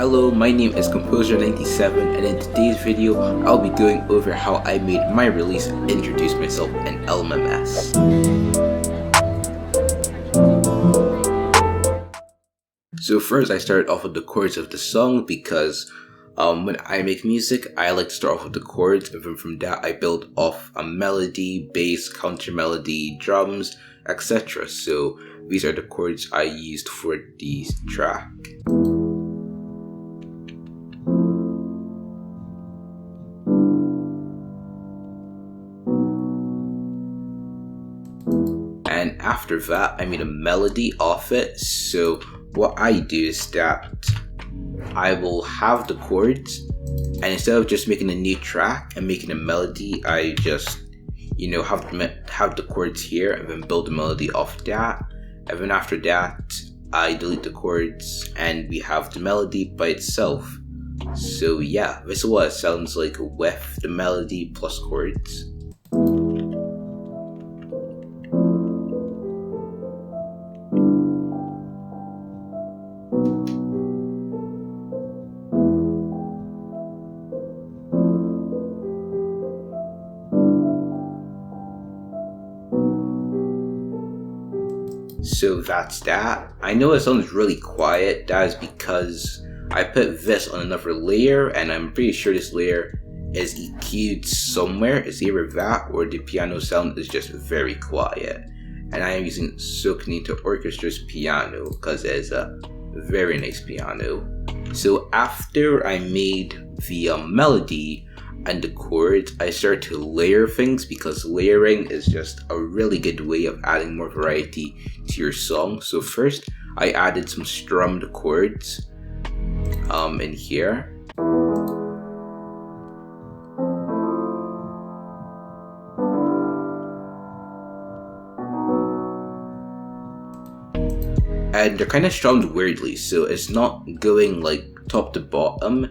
Hello, my name is Composer97 and in today's video I'll be going over how I made my release Introduce Myself in LMMS. So first I started off with the chords of the song because when I make music I like to start off with the chords, and then from that I build off a melody, bass, counter melody, drums, etc. So these are the chords I used for this track. And after that, I made a melody off it. So what I do is that I will have the chords, and instead of just making a new track and making a melody, I just, have the chords here and then build the melody off that. And then after that, I delete the chords and we have the melody by itself. So yeah, this is what it sounds like with the melody plus chords. So that's that. I know it sounds really quiet. That is because I put this on another layer, and I'm pretty sure this layer is EQ'd somewhere. It's either that or the piano sound is just very quiet. And I am using Sokinito Orchestra's piano because it is a very nice piano. So after I made the melody and the chords, I started to layer things because layering is just a really good way of adding more variety to your song. So first I added some strummed chords in here. And they're kind of strummed weirdly, so it's not going like top to bottom.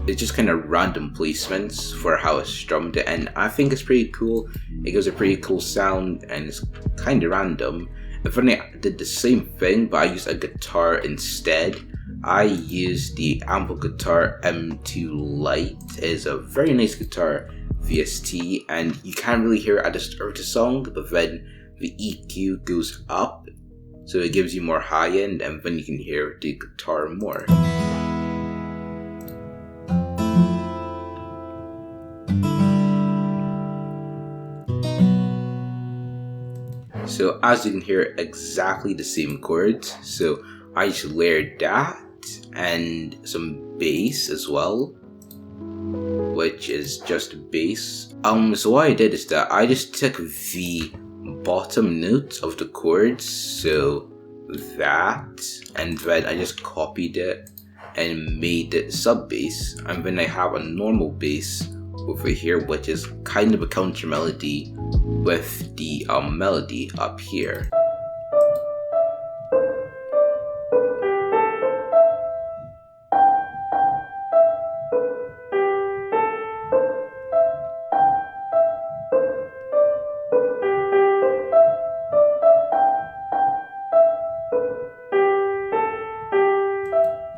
It's just kind of random placements for how it's strummed, and I think it's pretty cool. It gives a pretty cool sound and it's kind of random. And then I did the same thing, but I used a guitar instead. I used the Ample Guitar M2 Lite. It is a very nice guitar VST, and you can't really hear it at the start of the song, but then the EQ goes up, so it gives you more high end, and then you can hear the guitar more. So as you can hear, exactly the same chords. So I just layered that and some bass as well, which is just bass. So what I did is that I just took the bottom notes of the chords, so that, and then I just copied it and made it sub bass, and then I have a normal bass over here, which is kind of a counter melody with the melody up here.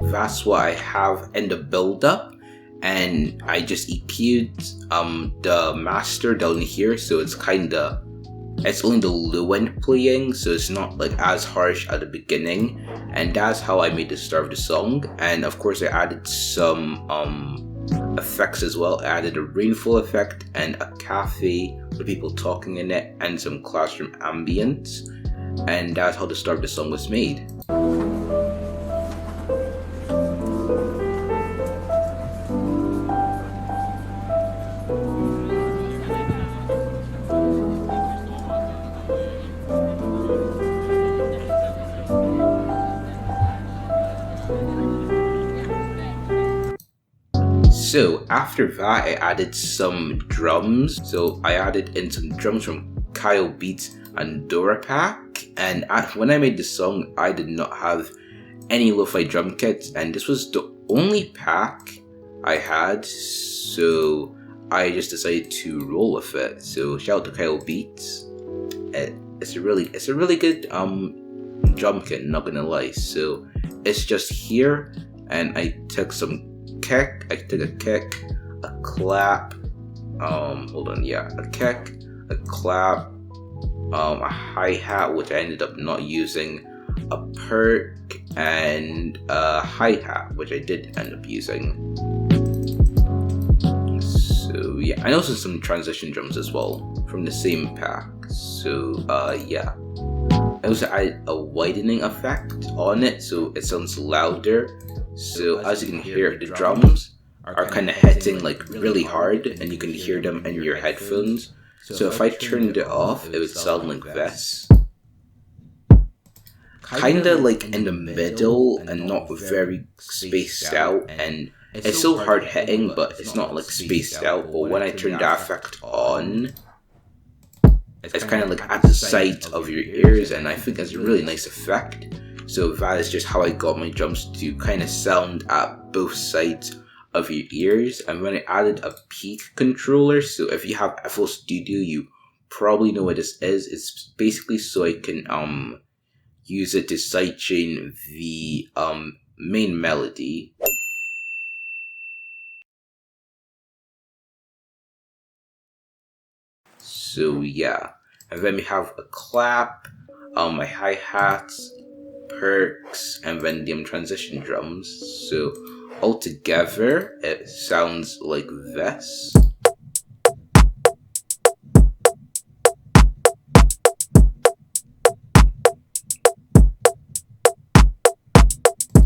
That's what I have in the build-up, and I just EQ'd the master down here, so it's only the low end playing, so it's not like as harsh at the beginning, and that's how I made the start of the song. And of course I added some effects as well. I added a rainfall effect and a cafe with people talking in it and some classroom ambience, and that's how the start of the song was made. So after that, I added some drums. So I added in some drums from Kyle Beats and Dora Pack. And when I made this song, I did not have any lo-fi drum kits, and this was the only pack I had. So I just decided to roll with it. So shout out to Kyle Beats. It's a really good drum kit, not gonna lie. So it's just here and I took some kick. I took a kick, a clap. A kick, a clap, a hi-hat, which I ended up not using, a perk, and a hi-hat, which I did end up using. So yeah, and also some transition drums as well from the same pack. So yeah, I also added a widening effect on it, so it sounds louder. So as you can hear, the drums are kind of hitting like really hard, and you can hear them in your headphones. So if I turned it off, it would sound like this. Kinda like in the middle and not very spaced out, and it's still hard hitting, but it's not like spaced out. But when I turn that effect on, it's kind of like at the side of your ears, and I think it's a really nice effect. So that is just how I got my drums to kind of sound at both sides of your ears. And when I added a peak controller, so if you have FL Studio, you probably know what this is. It's basically so I can use it to sidechain the main melody. So yeah, and then we have a clap, my hi-hats, perks, and then the transition drums. So altogether, it sounds like this.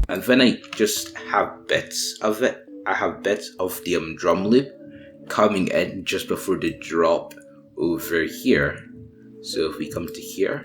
And then I just have bits of it. I have bits of the drum loop coming in just before the drop over here. So if we come to here,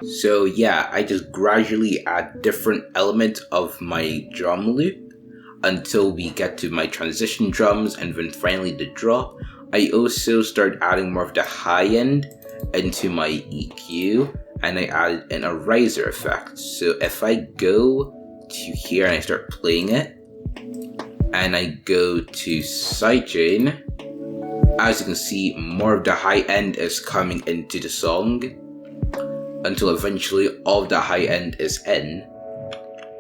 so yeah, I just gradually add different elements of my drum loop until we get to my transition drums and then finally the drop. I also start adding more of the high end into my EQ, and I added in a riser effect. So if I go to here and I start playing it, and I go to sidechain, as you can see, more of the high end is coming into the song, until eventually all of the high end is in.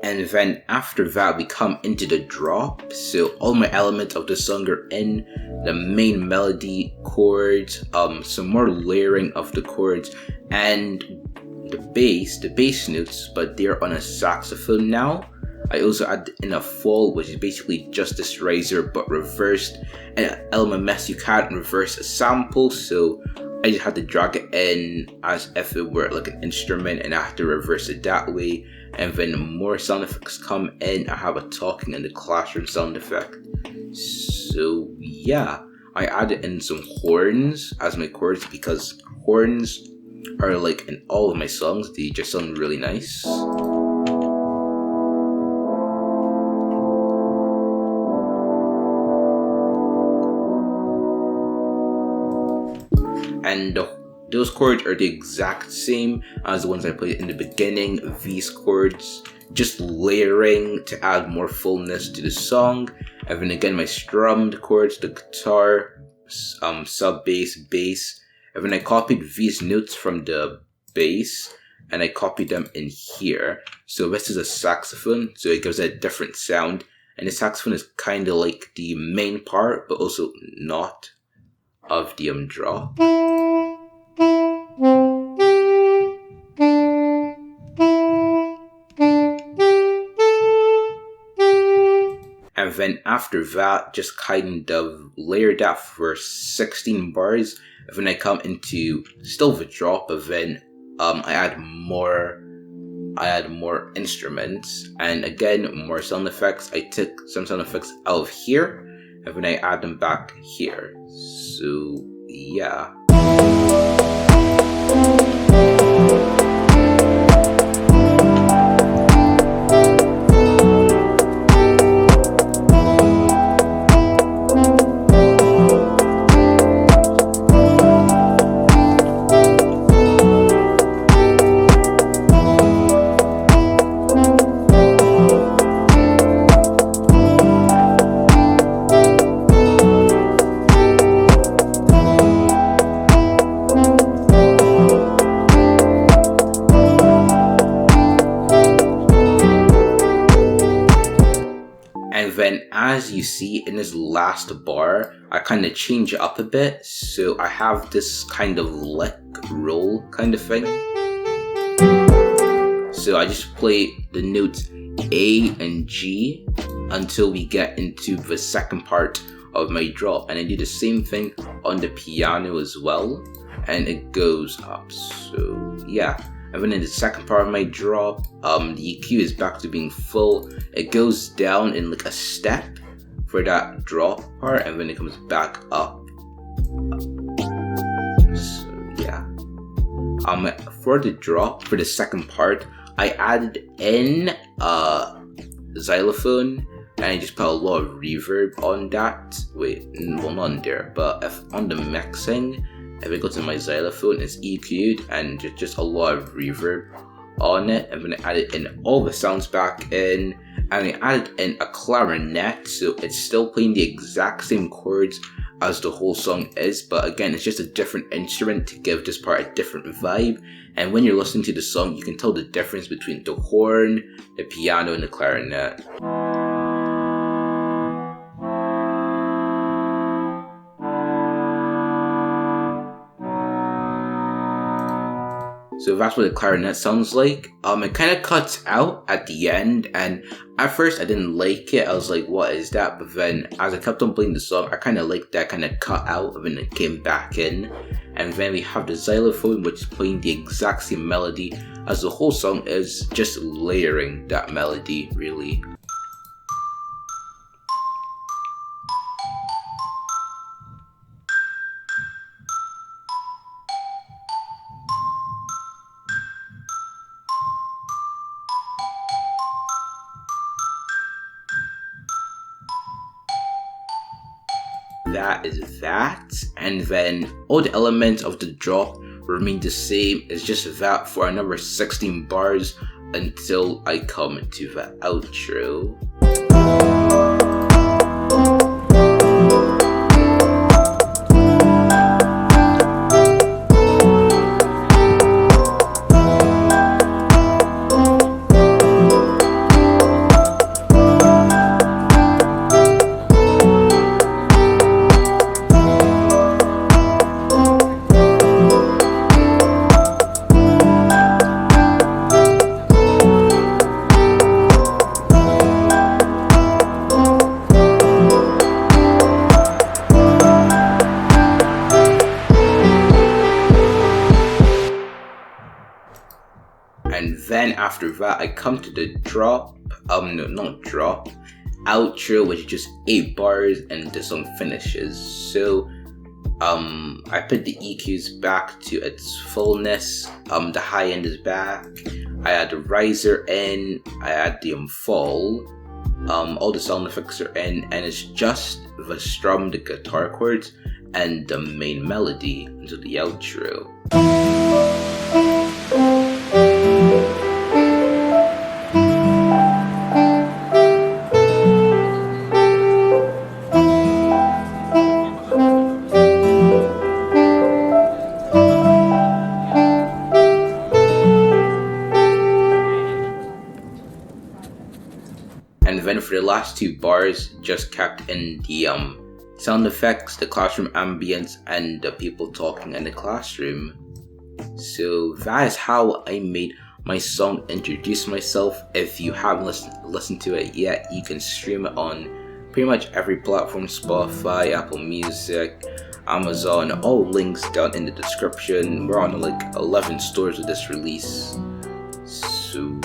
And then after that we come into the drop, so all my elements of the song are in, the main melody, chords, some more layering of the chords, and the bass notes, but they're on a saxophone now. I also add in a fall, which is basically just this riser but reversed. And in LMMS you can't reverse a sample, so I just had to drag it in as if it were like an instrument, and I have to reverse it that way. And then more sound effects come in. I have a talking in the classroom sound effect. So yeah, I added in some horns as my chords because horns are like in all of my songs. They just sound really nice. And those chords are the exact same as the ones I played in the beginning. These chords, just layering to add more fullness to the song. And then again, my strummed chords, the guitar, sub bass, bass. And then I copied these notes from the bass and I copied them in here. So this is a saxophone, so it gives it a different sound. And the saxophone is kind of like the main part, but also not of the drop. And then after that, just kind of layer that for 16 bars. And then I come into still the drop, but then I add more instruments, and again more sound effects. I took some sound effects out of here, and then I add them back here. So yeah. as you see in this last bar, I kind of change it up a bit, so I have this kind of lick roll kind of thing. So I just play the notes A and G until we get into the second part of my drop, and I do the same thing on the piano as well, and it goes up. So yeah, and then in the second part of my drop, the EQ is back to being full. It goes down in like a step for that drop part, and then it comes back up. So yeah, for the drop for the second part, I added in xylophone, and I just put a lot of reverb on that. Wait, well, not on there, but if on the mixing, if I go to my xylophone, it's EQ'd and just a lot of reverb on it. And then I added in all the sounds back in, and I added in a clarinet, so it's still playing the exact same chords as the whole song is, but again, it's just a different instrument to give this part a different vibe. And when you're listening to the song, you can tell the difference between the horn, the piano, and the clarinet. So that's what the clarinet sounds like. It kind of cuts out at the end, and at first I didn't like it. I was like, what is that? But then as I kept on playing the song, I kind of liked that kind of cut out, and then it came back in. And then we have the xylophone, which is playing the exact same melody as the whole song is, just layering that melody, really. That is that, and then all the elements of the drop remain the same. It's just that for another 16 bars until I come to the outro. And then after that, I come to the drop, outro, which is just 8 bars and the song finishes. So, I put the EQs back to its fullness, the high end is back, I add the riser in, I add the fall, all the sound effects are in, and it's just the strum, the guitar chords, and the main melody until the outro. And then for the last 2 bars, just kept in the sound effects, the classroom ambience, and the people talking in the classroom. So that is how I made my song Introduce Myself. If you haven't listened to it yet, you can stream it on pretty much every platform: Spotify, Apple Music, Amazon, all links down in the description. We're on like 11 stores with this release. So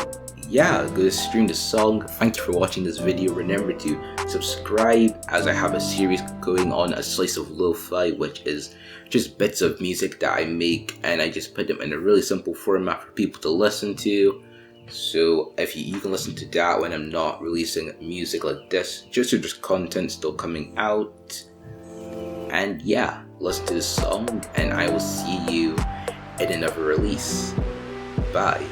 yeah, go stream the song. Thank you for watching this video. Remember to subscribe, as I have a series going on, A Slice of Lo-Fi, which is just bits of music that I make, and I just put them in a really simple format for people to listen to. So if you can listen to that when I'm not releasing music like this, just so there's content still coming out. And yeah, listen to this song, and I will see you in another release. Bye.